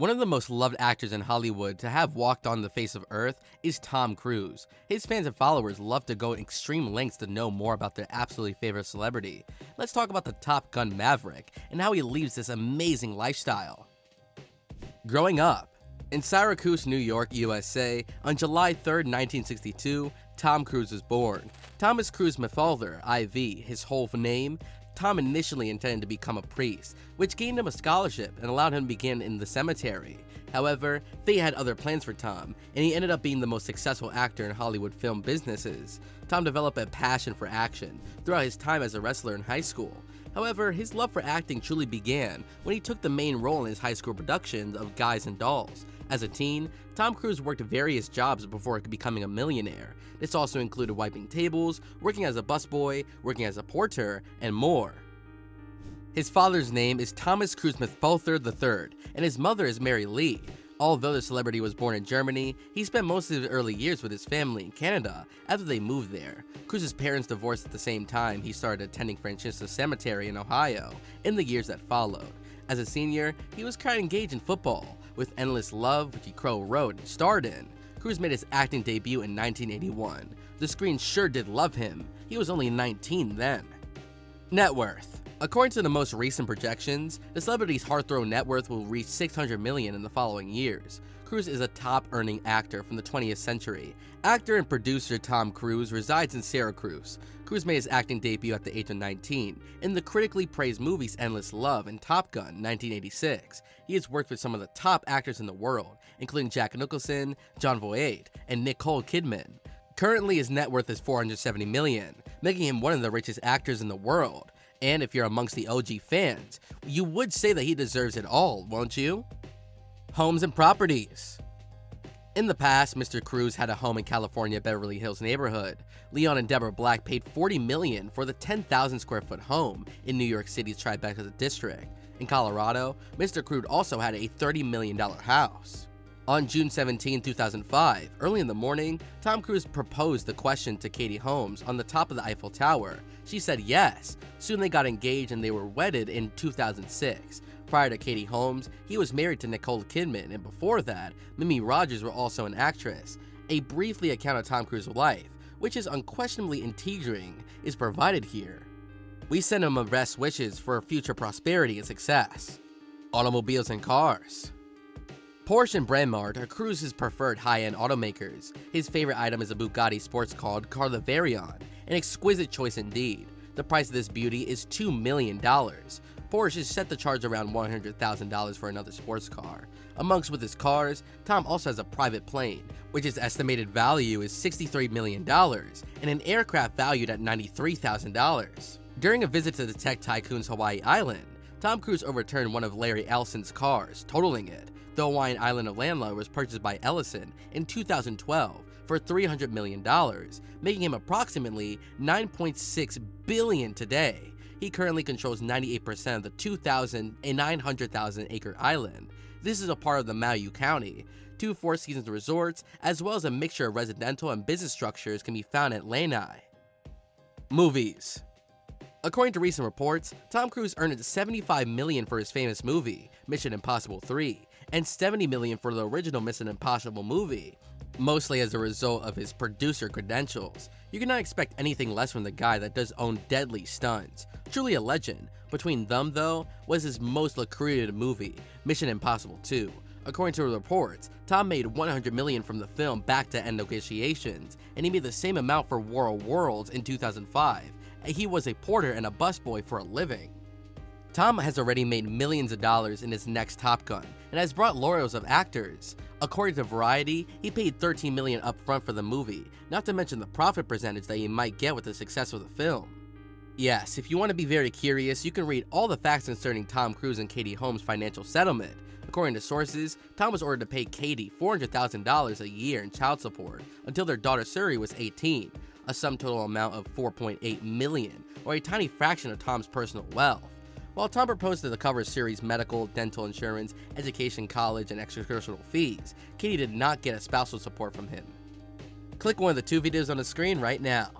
One of the most loved actors in Hollywood to have walked on the face of Earth is Tom Cruise. His fans and followers love to go extreme lengths to know more about their absolutely favorite celebrity. Let's talk about the Top Gun Maverick and how he leads this amazing lifestyle. Growing up in Syracuse, New York, USA, on July 3, 1962, Tom Cruise was born. Thomas Cruise Mathalther, IV, his whole name. Tom initially intended to become a priest, which gained him a scholarship and allowed him to begin in the cemetery. However, fate had other plans for Tom, and he ended up being the most successful actor in Hollywood film businesses. Tom developed a passion for action throughout his time as a wrestler in high school. However, his love for acting truly began when he took the main role in his high school productions of Guys and Dolls. As a teen, Tom Cruise worked various jobs before becoming a millionaire. This also included wiping tables, working as a busboy, working as a porter, and more. His father's name is Thomas Cruise Mathalther III, and his mother is Mary Lee. Although the celebrity was born in Germany, he spent most of his early years with his family in Canada after they moved there. Cruise's parents divorced at the same time he started attending Francisco Cemetery in Ohio in the years that followed. As a senior, he was kind of engaged in football, with Endless Love, which he co-wrote and starred in. Cruise made his acting debut in 1981. The screen sure did love him. He was only 19 then. Net worth. According to the most recent projections, the celebrity's heartthrob net worth will reach $600 million in the following years. Cruise is a top-earning actor from the 20th century. Actor and producer Tom Cruise resides in Syracuse. Cruise made his acting debut at the age of 19 in the critically praised movies Endless Love and Top Gun 1986. He has worked with some of the top actors in the world, including Jack Nicholson, Jon Voight, and Nicole Kidman. Currently, his net worth is $470 million, making him one of the richest actors in the world. And if you're amongst the OG fans, you would say that he deserves it all, won't you? Homes and properties. In the past, Mr. Cruise had a home in California Beverly Hills neighborhood. Leon and Deborah Black paid $40 million for the 10,000 square foot home in New York City's Tribeca district. In Colorado, Mr. Cruise also had a $30 million house. On June 17, 2005, early in the morning, Tom Cruise proposed the question to Katie Holmes on the top of the Eiffel Tower. She said yes. Soon they got engaged and they were wedded in 2006. Prior to Katie Holmes, he was married to Nicole Kidman, and before that, Mimi Rogers was also an actress. A briefly account of Tom Cruise's life, which is unquestionably intriguing, is provided here. We send him our best wishes for future prosperity and success. Automobiles and cars. Porsche and Bremont are Cruise's preferred high-end automakers. His favorite item is a Bugatti sports car called the Veyron, an exquisite choice indeed. The price of this beauty is $2 million. Porsche is set to charge around $100,000 for another sports car. Amongst with his cars, Tom also has a private plane, which its estimated value is $63 million, and an aircraft valued at $93,000. During a visit to the tech tycoon's Hawaii Island, Tom Cruise overturned one of Larry Ellison's cars, totaling it. The Hawaiian island of Landla was purchased by Ellison in 2012 for $300 million, making him approximately $9.6 billion today. He currently controls 98% of the 2,900,000 acre island. This is a part of the Maui County. 2 Four Seasons resorts, as well as a mixture of residential and business structures, can be found at Lanai. Movies. According to recent reports, Tom Cruise earned $75 million for his famous movie, Mission Impossible 3, and $70 million for the original Mission Impossible movie, mostly as a result of his producer credentials. You cannot expect anything less from the guy that does own deadly stunts. Truly a legend. Between them, though, was his most lucrative movie, Mission Impossible 2. According to reports, Tom made $100 million from the film back to end negotiations, and he made the same amount for War of Worlds in 2005. He was a porter and a busboy for a living. Tom has already made millions of dollars in his next Top Gun, and has brought laurels of actors. According to Variety, he paid $13 million upfront for the movie, not to mention the profit percentage that he might get with the success of the film. Yes, if you want to be very curious, you can read all the facts concerning Tom Cruise and Katie Holmes' financial settlement. According to sources, Tom was ordered to pay Katie $400,000 a year in child support until their daughter Suri was 18, a sum total amount of $4.8 million, or a tiny fraction of Tom's personal wealth. While Tom proposed to cover Suri's medical, dental insurance, education, college, and extracurricular fees, Katie did not get a spousal support from him. Click one of the 2 videos on the screen right now.